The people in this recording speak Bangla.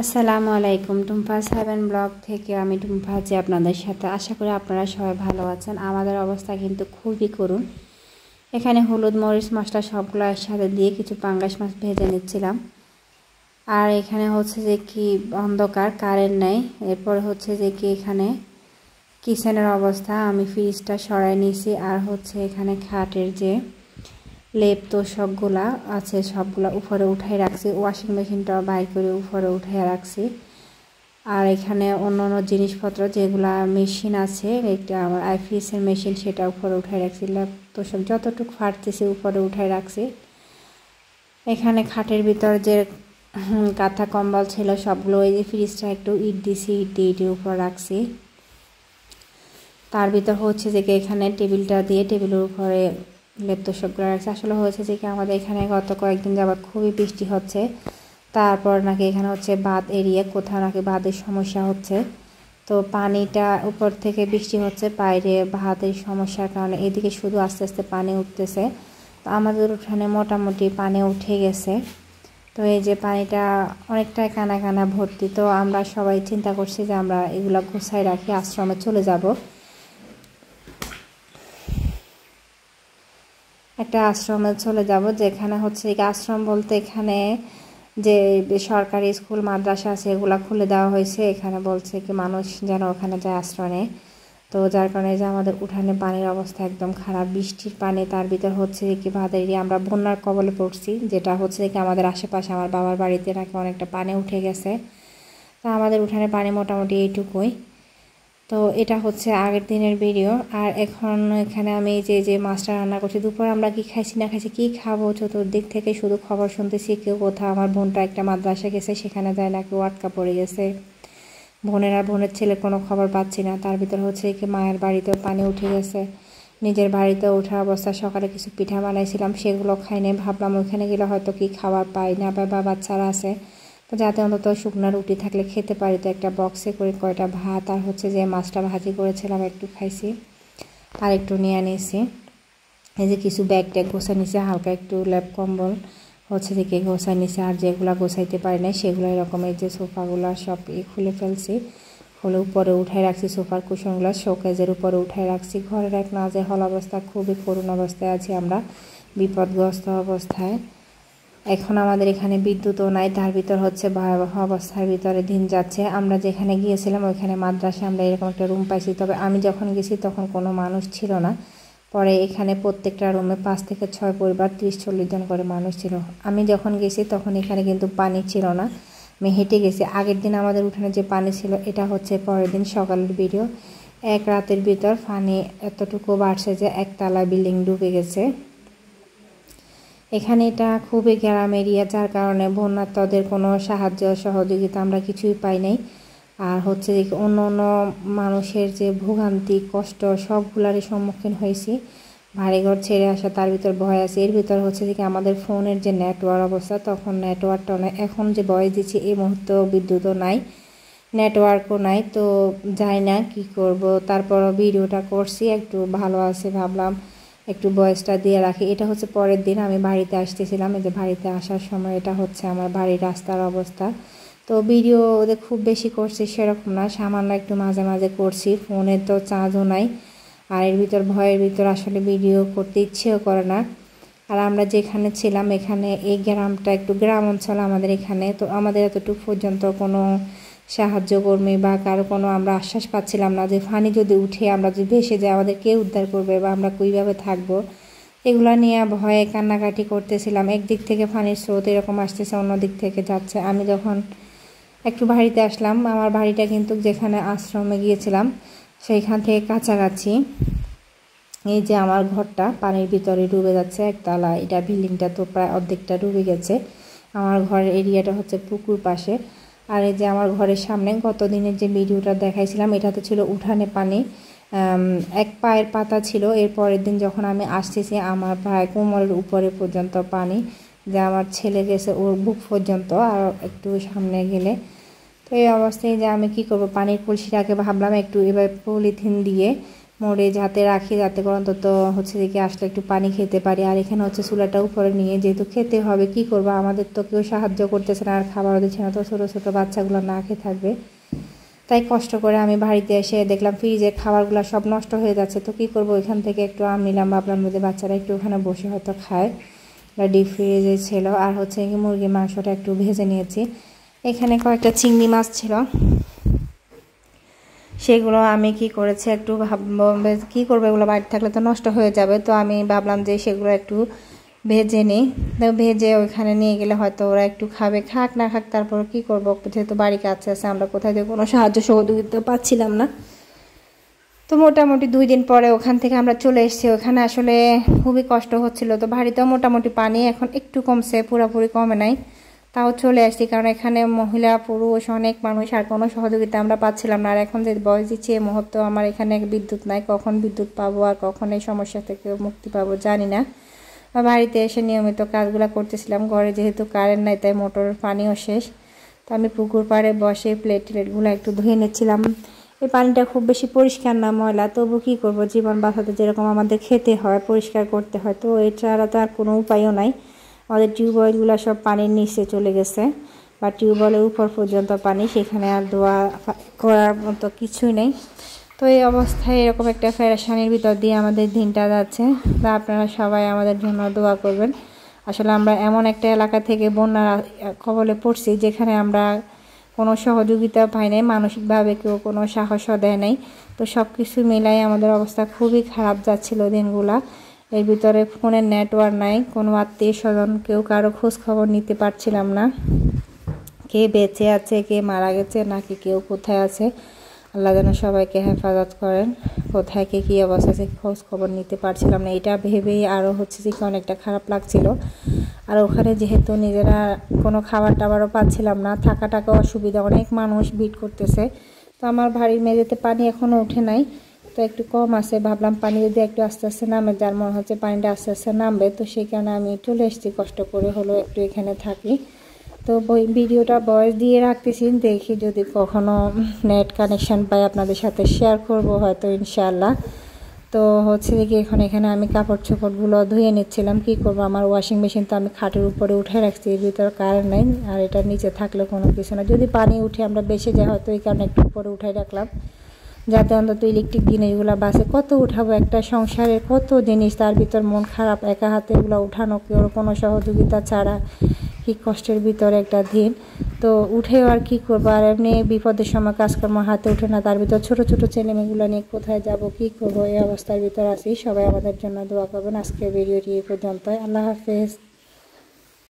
আসসালামু আলাইকুম। টুম্পাস হেভেন ব্লগ থেকে আমি টুম্পা আছি আপনাদের সাথে। আশা করি আপনারা সবাই ভালো আছেন। আমাদের অবস্থা কিন্তু খুবই করুণ। এখানে হলুদ মরিচ মশলা সবগুলো একসাথে দিয়ে কিছু পাঙ্গাস মাছ ভেজে নিচ্ছিলাম। আর এখানে হচ্ছে যে কি অন্ধকার, কারেন্ট নেই। এরপর হচ্ছে যে কি এখানে কিচেনের অবস্থা, আমি ফ্রিজটা সরাই নিয়েছি। আর হচ্ছে এখানে খাটের যে লেপ তোশকগুলা আছে সবগুলা উপরে উঠাই রাখছি। ওয়াশিং মেশিনটা বাইর করে উপরে উঠাই রাখছি। আর এখানে অন্য অন্য জিনিসপত্র যেগুলা মেশিন আছে, একটা আমার আইফিএসের মেশিন, সেটা উপরে উঠাই রাখছি। লেপ তোশক যতটুকু ফাটতেছে উপরে উঠাই রাখছি। এখানে খাটের ভিতর যে কাঁথা কম্বল ছিল সবগুলো ওই যে ফ্রিজটা একটু ইট দিছি, ইটের উপর রাখছি। তার ভিতর হচ্ছে যে এখানে টেবিলটা দিয়ে টেবিলের উপরে লেপ তোশকগুলো রাখছে। আসলে হয়েছে যে কি আমাদের এখানে গত কয়েকদিন যাবৎ খুবই বৃষ্টি হচ্ছে। তারপর নাকি এখানে হচ্ছে বাঁধ এরিয়া, কোথাও নাকি বাঁধের সমস্যা হচ্ছে। তো পানিটা উপর থেকে বৃষ্টি হচ্ছে, বাইরে বাঁধের সমস্যার কারণে এদিকে শুধু আস্তে আস্তে পানি উঠতেছে। তো আমাদের উঠানে মোটামুটি পানি উঠে গেছে। তো এই যে পানিটা অনেকটাই কানা কানা ভর্তি। তো আমরা সবাই চিন্তা করছি যে আমরা এগুলো গুছাই রাখি, আশ্রমে চলে যাব। একটা আশ্রমে চলে যাব, যেখানে হচ্ছে আশ্রম বলতে এখানে যে সরকারি স্কুল মাদ্রাসা আছে এগুলো খুলে দেওয়া হয়েছে। এখানে বলছে কি মানুষ যেন ওখানে যায় আশ্রমে। তো যার কারণে যে আমাদের উঠানে পানির অবস্থা একদম খারাপ, বৃষ্টির পানি, তার ভিতর হচ্ছে কি বাঁধেরই আমরা বন্যার কবলে পড়ছি। যেটা হচ্ছে কি আমাদের আশেপাশে আমার বাবার বাড়িতে নাকি অনেকটা পানি উঠে গেছে। তো আমাদের উঠানে পানি মোটামুটি এইটুকুই। তো এটা হচ্ছে আগের দিনের ভিডিও। আর এখন এখানে আমি যে মাছটা রান্না করছি, দুপুরে আমরা কি খাইছি না খাইছি, কি খাবো, চতুর্দিক থেকে শুধু খবর শুনতেছি। কেউ কোথাও, আমার বোনটা একটা মাদ্রাসা গেছে, সেখানে যায় না, কেউ আটকা পড়ে গেছে। বোনের ছেলে কোনো খবর পাচ্ছি না। তার ভিতর হচ্ছে কি মায়ের বাড়িতেও পানি উঠে গেছে। নিজের বাড়িতে ওঠার অবস্থা, সকালে কিছু পিঠা বানাইছিলাম, সেগুলো খাই নাই। ভাবলাম ওইখানে গেলে হয়তো কি খাবার পাই না পাই, বা বাচ্চারা আছে, তো যাতে অন্তত শুকনো রুটি থাকলে খেতে পারি। তো একটা বক্সে করে কয়টা ভাত আর হচ্ছে যে মাছটা ভাজি করেছিলাম একটু খাইছি, আর একটু নিয়ে নিয়েছি। এই যে কিছু ব্যাগ ট্যাগ গোছা নিছে, হালকা একটু ল্যাপ কম্বল হচ্ছে থেকে গোছা নিছে। আর যেগুলো গোছাইতে পারি না সেগুলো এরকম এই যে সোফাগুলো সব খুলে ফেলছি, খুলে উপরে উঠাই রাখছি। সোফার কুশনগুলো শোকেজের উপরে উঠাই রাখছি। ঘরের এক নাজেহাল অবস্থা, খুবই করুণ অবস্থায় আছি আমরা, বিপদগ্রস্ত অবস্থায়। এখন আমাদের এখানে বিদ্যুৎও নাই, তার ভিতর হচ্ছে ভয়াবহ অবস্থার ভিতরে দিন যাচ্ছে। আমরা যেখানে গিয়েছিলাম ওইখানে মাদ্রাসা আমরা এরকম একটা রুম পাইছি, তবে আমি যখন গেছি তখন কোনো মানুষ ছিল না। পরে এখানে প্রত্যেকটা রুমে 5 থেকে 6 পরিবার, 30-40 জন করে মানুষ ছিল। আমি যখন গেছি তখন এখানে কিন্তু পানি ছিল না, আমি হেঁটে গেছি। আগের দিন আমাদের উঠানে যে পানি ছিল, এটা হচ্ছে পরের দিন সকালের ভিডিও। এক রাতের ভিতর পানি এতটুকু বাড়ছে যে একতলা বিল্ডিং ডুবে গেছে। এখানে এটা খুবই গ্রাম এরিয়া, যার কারণে বন্যার্তদের কোনো সাহায্য সহযোগিতা আমরা কিছুই পাই নাই। আর হচ্ছে যে অন্য অন্য মানুষের যে ভোগান্তি কষ্ট সবগুলারই সম্মুখীন হয়েছি। বাড়িঘর ছেড়ে আসা, তার ভিতর ভয় আছে। এর ভিতর হচ্ছে যে আমাদের ফোনের যে নেটওয়ার্ক অবস্থা, তখন নেটওয়ার্কটা নাই। এখন যে ভয়েস দিচ্ছি এই মুহূর্তেও বিদ্যুৎও নাই, নেটওয়ার্কও নাই। তো যাই না কি করব, তারপরও ভিডিওটা করছি, একটু ভালো আছে ভাবলাম একটু ভয়েসটা দিয়ে রাখি। এটা হচ্ছে পরের দিন আমি বাড়িতে আসতেছিলাম। এই যে বাড়িতে আসার সময় এটা হচ্ছে আমার বাড়ির রাস্তার অবস্থা। তো ভিডিও ওদের খুব বেশি করছি সেরকম না, সামান্য একটু মাঝে মাঝে করছি। ফোনে তো চার্জও নাই, আর এর ভিতর ভয়ের ভিতর আসলে ভিডিও করতে ইচ্ছেও করে না। আর আমরা যেখানে ছিলাম এখানে এই গ্রামটা একটু গ্রাম অঞ্চল আমাদের এখানে। তো আমাদের এতটুকু পর্যন্ত কোনো সাহায্য কর্মী বা কারো কোনো আমরা আশ্বাস পাচ্ছিলাম না যে পানি যদি উঠে আমরা যদি ভেসে যাই আমাদের কে উদ্ধার করবে বা আমরা কীভাবে থাকবো, এগুলো নিয়ে ভয়ে কান্নাকাটি করতেছিলাম। একদিক থেকে পানির স্রোত এরকম আসতেছে, অন্য দিক থেকে যাচ্ছে। আমি যখন একটু বাড়িতে আসলাম, আমার বাড়িটা কিন্তু যেখানে আশ্রমে গিয়েছিলাম সেইখান থেকে কাছাকাছি। এই যে আমার ঘরটা পানির ভিতরে ডুবে যাচ্ছে, একতলা, এটা বিল্ডিংটা তো প্রায় অর্ধেকটা ডুবে গেছে। আমার ঘরের এরিয়াটা হচ্ছে পুকুর পাশে। আর এই যে আমার ঘরের সামনে গত দিনের যে ভিডিওটা দেখাইছিলাম, এটাতে ছিল উঠানে পানি, এক পায়ের পাতা ছিল। এর পরের দিন যখন আমি আসতেছি আমার প্রায় কোমরের উপরে পর্যন্ত পানি, যে আমার ছেলে গেছে ওর বুক পর্যন্ত, আর একটু সামনে গেলে। তো এই অবস্থায় যে আমি কি করব, পানির কলসিটাকে ভাবলাম একটু এবার পলিথিন দিয়ে মরিচ হাতে রাখি, যাতে করে অন্তত হচ্ছে দিকে আসলে একটু পানি খেতে পারি। আর এখানে হচ্ছে চুলাটা উপরে নিয়ে যেহেতু খেতে হবে, কি করবো, আমাদের তো কেউ সাহায্য করতেছে না আর খাবারও দিচ্ছে না, তো ছোটো ছোটো বাচ্চাগুলো না খেয়ে থাকবে। তাই কষ্ট করে আমি বাড়িতে এসে দেখলাম ফ্রিজের খাবারগুলো সব নষ্ট হয়ে যাচ্ছে। তো কী করবো, এখান থেকে একটু আম নিলাম, ভাবলাম যে বাচ্চারা একটু ওখানে বসে হয়তো খায়, ডিপ ফ্রিজে ছিল। আর হচ্ছে মুরগির মাংসটা একটু ভেজে নিয়েছি। এখানে কয়েকটা চিংড়ি মাছ ছিল, সেগুলো আমি কি করেছি, একটু ভাববো কী করবো, এগুলো বাড়িতে থাকলে তো নষ্ট হয়ে যাবে। তো আমি ভাবলাম যে সেগুলো একটু ভেজে নিই। তো ভেজে ওইখানে নিয়ে গেলে হয়তো ওরা একটু খাবে, খাক না খাক, তারপর কি করবো, যেহেতু বাড়ি কাছে আছে, আমরা কোথায় থেকে কোনো সাহায্য সহযোগিতা পাচ্ছিলাম না। তো মোটামুটি 2 দিন পরে ওখান থেকে আমরা চলে এসেছি। ওখানে আসলে খুবই কষ্ট হচ্ছিল। তো বাড়িতেও মোটামুটি পানি এখন একটু কমছে, পুরোপুরি কমে নাই, তাও চলে আসছি, কারণ এখানে মহিলা পুরুষ অনেক মানুষ, আর কোনো সহযোগিতা আমরা পাচ্ছিলাম না। আর এখন যে বয়স দিচ্ছি এই মুহূর্তে আমার এখানে বিদ্যুৎ নাই, কখন বিদ্যুৎ পাবো আর কখন এই সমস্যা থেকে মুক্তি পাবো জানি না। বাড়িতে এসে নিয়মিত কাজগুলো করতেছিলাম, ঘরে যেহেতু কারেন্ট নাই তাই মোটরের পানিও শেষ। তো আমি পুকুর পাড়ে বসে প্লেটগুলো একটু ধুয়ে নিচ্ছিলাম। এই পানিটা খুব বেশি পরিষ্কার না, ময়লা, তবু কী করবো, জীবন বাঁচাতে যেরকম আমাদের খেতে হয়, পরিষ্কার করতে হয়, তো এছাড়া তো আর কোনো উপায়ও নাই। আমাদের টিউবওয়েলগুলো সব পানির নিচে চলে গেছে, বা টিউবওয়েলের উপর পর্যন্ত পানি, সেখানে আর ধোয়া করার মতো কিছুই নেই। তো এই অবস্থায় এরকম একটা পেরেশানির ভিতর দিয়ে আমাদের দিনটা যাচ্ছে। তা আপনারা সবাই আমাদের জন্য দোয়া করবেন। আসলে আমরা এমন একটা এলাকা থেকে বন্যার কবলে পড়ছি যেখানে আমরা কোনো সহযোগিতা পাই নাই, মানসিকভাবে কেউ কোনো সাহসও দেয় নাই। তো সব কিছু মিলাই আমাদের অবস্থা খুবই খারাপ যাচ্ছিল দিনগুলা। এর ভিতরে ফোনের নেটওয়ার্ক নাই, কোনো আত্মীয় স্বজন কেউ কারো খোঁজ খবর নিতে পারছিলাম না, কে বেঁচে আছে, কে মারা গেছে, নাকি কেউ কোথায় আছে। আল্লাহ যেন সবাইকে হেফাজত করেন। কোথায় কে কী অবস্থা আছে খোঁজ খবর নিতে পারছিলাম না, এটা ভেবেই আরও হচ্ছে যে অনেকটা খারাপ লাগছিল। আর ওখানে যেহেতু নিজেরা কোনো খাবার টাবারও পাচ্ছিলাম না, থাকাটাকেও অসুবিধা, অনেক মানুষ ভিড় করতেছে। তো আমার বাড়ির মেঝেতে পানি এখনও ওঠে নাই, তো একটু কম আছে, ভাবলাম পানি যদি একটু আস্তে আস্তে নামে, যার মনে হচ্ছে পানিটা আস্তে আস্তে নামবে, তো সেই কারণে আমি চলে এসেছি, কষ্ট করে হলো একটু এখানে থাকি। তো ভিডিওটা ভয়েস দিয়ে রাখতেছি, দেখি যদি কখনো নেট কানেকশান পাই আপনাদের সাথে শেয়ার করব হয়তো ইনশাআল্লাহ। তো হচ্ছে দেখি এখানে আমি কাপড় চোপড়গুলো ধুয়ে নিচ্ছিলাম, কি করব, আমার ওয়াশিং মেশিন তো আমি খাটের উপরে উঠে রাখছি, এর ভিতরে কারেন্ট নেই, আর এটা নিচে থাকলে কোনো কিছু না, যদি পানি উঠে আমরা বেসে যাই হয়তো, এই কারণে একটু উপরে উঠে রাখলাম, যাতে অন্তত ইলেকট্রিক জিনিসগুলো বাসে, কত উঠাবো, একটা সংসারের কত জিনিস, তার ভিতর মন খারাপ, একা হাতে এগুলো উঠানো, কেউ কোনো সহযোগিতা ছাড়া, কি কষ্টের ভিতরে একটা দিন। তো উঠেও আর কি করবো, আর এমনি বিপদের সময় কাজকর্ম হাতে উঠে না, তার ভিতর ছোট ছোট ছেলেমেয়েগুলো নিয়ে কোথায় যাব, কি করবো, এই অবস্থার ভিতর আছি। সবাই আমাদের জন্য দোয়া করবেন। আজকের ভিডিওটি এই পর্যন্ত, আল্লাহ হাফেজ।